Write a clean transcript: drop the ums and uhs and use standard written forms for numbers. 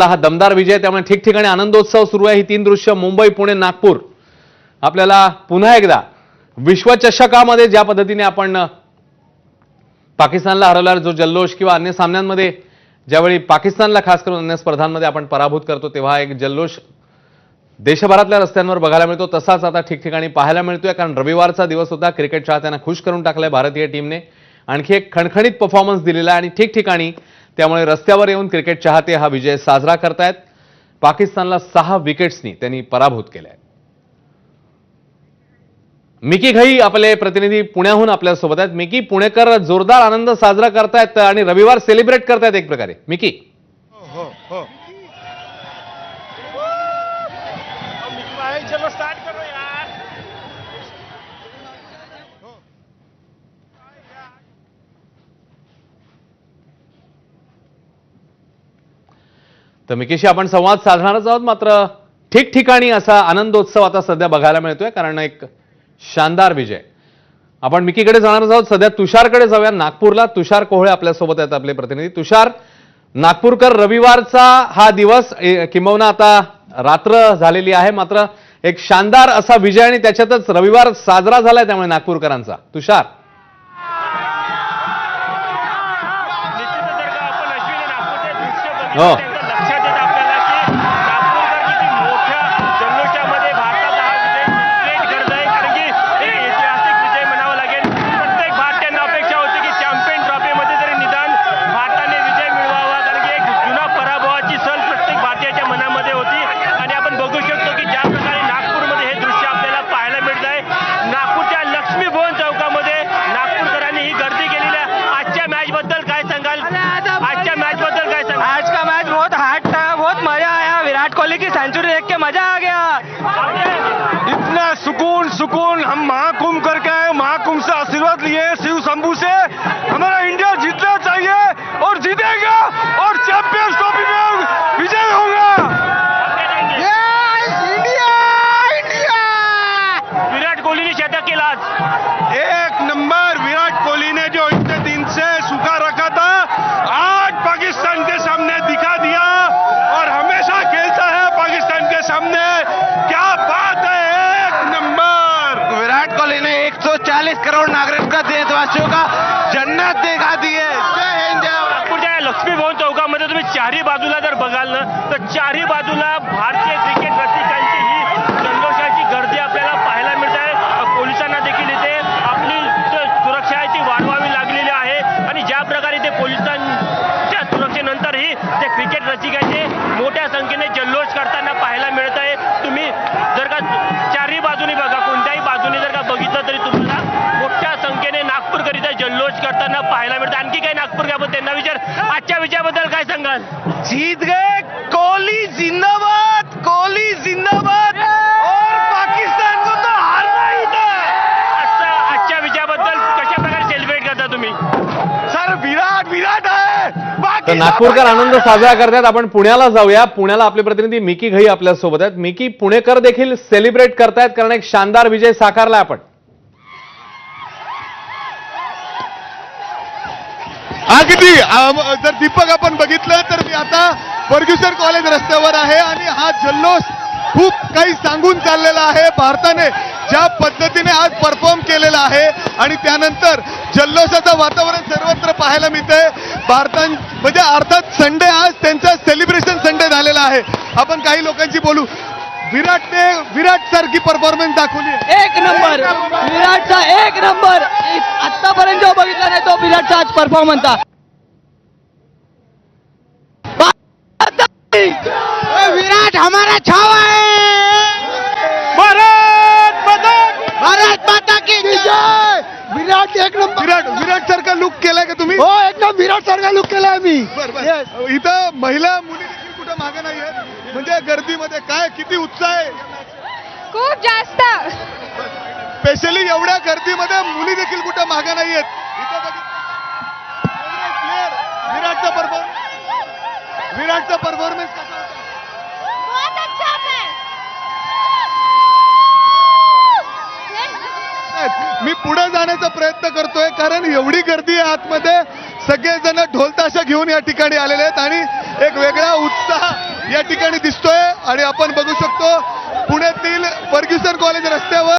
हा दमदार विजय, त्यामुळे ठिकठिकाणी आनंदोत्सव सुरू आहे। ही तीन दृश्य मुंबई, पुणे, नागपूर आपल्याला पुन्हा एकदा विश्वचषकामध्ये ज्या पद्धतीने आपण पाकिस्तानला हरवल्यावर जो जल्लोष किंवा अन्य सामन्यांमध्ये ज्यावेळी पाकिस्तानला खास करून अन्य स्पर्धांमध्ये आपण पराभूत करतो तेव्हा एक जल्लोष देशभरातल्या रस्त्यांवर बघायला मिळतो, तसाच आता ठिकठिकाणी पाहायला मिळतोय। कारण रविवारचा दिवस होता, क्रिकेट चाहत्यांना खुश करून टाकलंय भारतीय टीमने, आणखी एक खणखणीत परफॉर्मन्स दिलेला आहे आणि ठिकठिकाणी त्यामुळे रस्त्यावर येऊन क्रिकेट चाहते हा विजय साजरा करतायत। पाकिस्तानला 6 विकेट्सनी त्यांनी पराभूत केलंय। मिकी घई आपले प्रतिनिधी पुण्याहून आपल्या सोबत आहेत। मिकी, पुणेकर जोरदार आनंद साजरा करतायत आणि रविवार सेलिब्रेट करतायत एक प्रकारे। मिकी चलो स्टार्ट करो यार। तर मिकीशी आपण संवाद साधणारच आहोत, मात्र ठिकठिकाणी असा आनंदोत्सव आता सध्या बघायला मिळतोय, कारण एक शानदार विजय। आपण मिकीकडे जाणारच आहोत, सध्या तुषारकडे जाऊया नागपूरला। तुषार कोहळे आपल्या सोबत आहेत आपले प्रतिनिधी। तुषार, नागपूरकर, रविवारचा हा दिवस किंबहुना आता रात्र झालेली आहे, मात्र एक शानदार असा विजय आणि त्याच्यातच रविवार साजरा झालाय त्यामुळे नागपूरकरांचा। तुषार, हो कोहली की सेंचुरी देख के मजा आ गया। इतना सुकून हम महाकुंभ करके आए, महाकुंभ से आशीर्वाद लिए शिव शंभू से। हमारा इंडिया जीतना चाहिए और जीतेगा और चैंपियंस ट्रॉफी में विजय होगा। इंडिया विराट कोहली ने शतक के लाज एक नंबर। विराट कोहली ने जो इतने दिन से सुखा रखा था आज पाकिस्तान के सामने दिखा दिया और हमेशा खेलता है पाकिस्तान के सामने। क्या बात है, एक नंबर। विराट कोहली ने 140 करोड़ नागरिक का देशवासियों का जन्नत दिखा दी है। जय हिंद, जय नागपूरच्या लक्ष्मी भवन चौकामध्ये तुम्ही चारही बाजूला जर बघाल ना तर चारही बाजूला भारतीय क्रिकेट रसिकांची ही जल्लोषाची गर्दी आपल्याला पाहायला मिळते आहे। पोलिसांना देखील इथे आपली सुरक्षाची वाढवावी लागलेली आहे आणि ज्या प्रकारे ते पोलिसांच्या सुरक्षेनंतरही ते क्रिकेट रसिकांचे मोठ्या संख्येने जल्लोष करताना पाहायला मिळत आहे। तुम्ही जर का चारही बाजूने बघा, कोणत्याही बाजूने जर का बघितलं तरी तुम्हाला मोठ्या संख्येने नागपूरकरिता जल्लोष करताना पाहायला मिळतं। आणखी काही नागपूरकर त्यांना विचार, आजच्या विजयाबद्दल काय सांगाल? जीत गए, कोहली जिंदाबाद, कोहली जिंदाबाद और पाकिस्तान को तो हारना ही था। आजच्या विजयाबद्दल कशा प्रकारे सेलिब्रेट करता तुम्ही? सर विराट आहे। तर नागपूरकर आनंद साजरा करतात। आपण पुण्याला जाऊया। पुण्याला आपले प्रतिनिधी मिकी घई आपल्या सोबत आहेत। मिकी, पुणेकर देखील सेलिब्रेट करतायत कारण एक शानदार विजय साकारलाय आपण। अगदी जर दीपक आपण बघितलं तर मी आता फर्ग्युसन कॉलेज रस्त्यावर आहे आणि हा जल्लोष खूप काही सांगून चाललेला आहे। भारताने ज्या पद्धतीने आज परफॉर्म केलेला आहे आणि त्यानंतर जल्लोषाचं वातावरण सर्वत्र पाहायला मिळतंय। भारतान म्हणजे अर्थात संडे आज त्यांचा सेलिब्रेशन संडे झालेला आहे। आपण काही लोकांशी बोलू। विराट सारखी परफॉर्मन्स दाखवली आहे। एक नंबर विराटचा, एक नंबर आतापर्यंत जो बघितला नाही तो विराटचा आज परफॉर्मन्स था। विराट हमारा छावा है। भारत माता की जय। विराट एक नंबर। विराट सारखा लुक केलाय का तुम्ही? हो, एकदम विराट सारखा लुक केलाय मी। इथं महिला मुली देखील कुठं मागे नाही आहेत, म्हणजे गर्दीमध्ये काय किती उत्साह आहे? खूप जास्त। स्पेशली एवढ्या गर्दीमध्ये मुली देखील कुठं मागे नाही आहेत। विराटचा परफॉर्मन्स कसा होता? बहुत अच्छा है। मी पुढे जाण्याचा प्रयत्न करतोय कारण एवढी गर्दी आहे आतमध्ये, सगळेजण ढोल ताशा घेऊन या ठिकाणी आलेले आहेत आणि एक वेगळा उत्साह या ठिकाणी दिसतोय आणि आपण बघू शकतो पुण्यातील फर्ग्युसन कॉलेज रस्त्यावर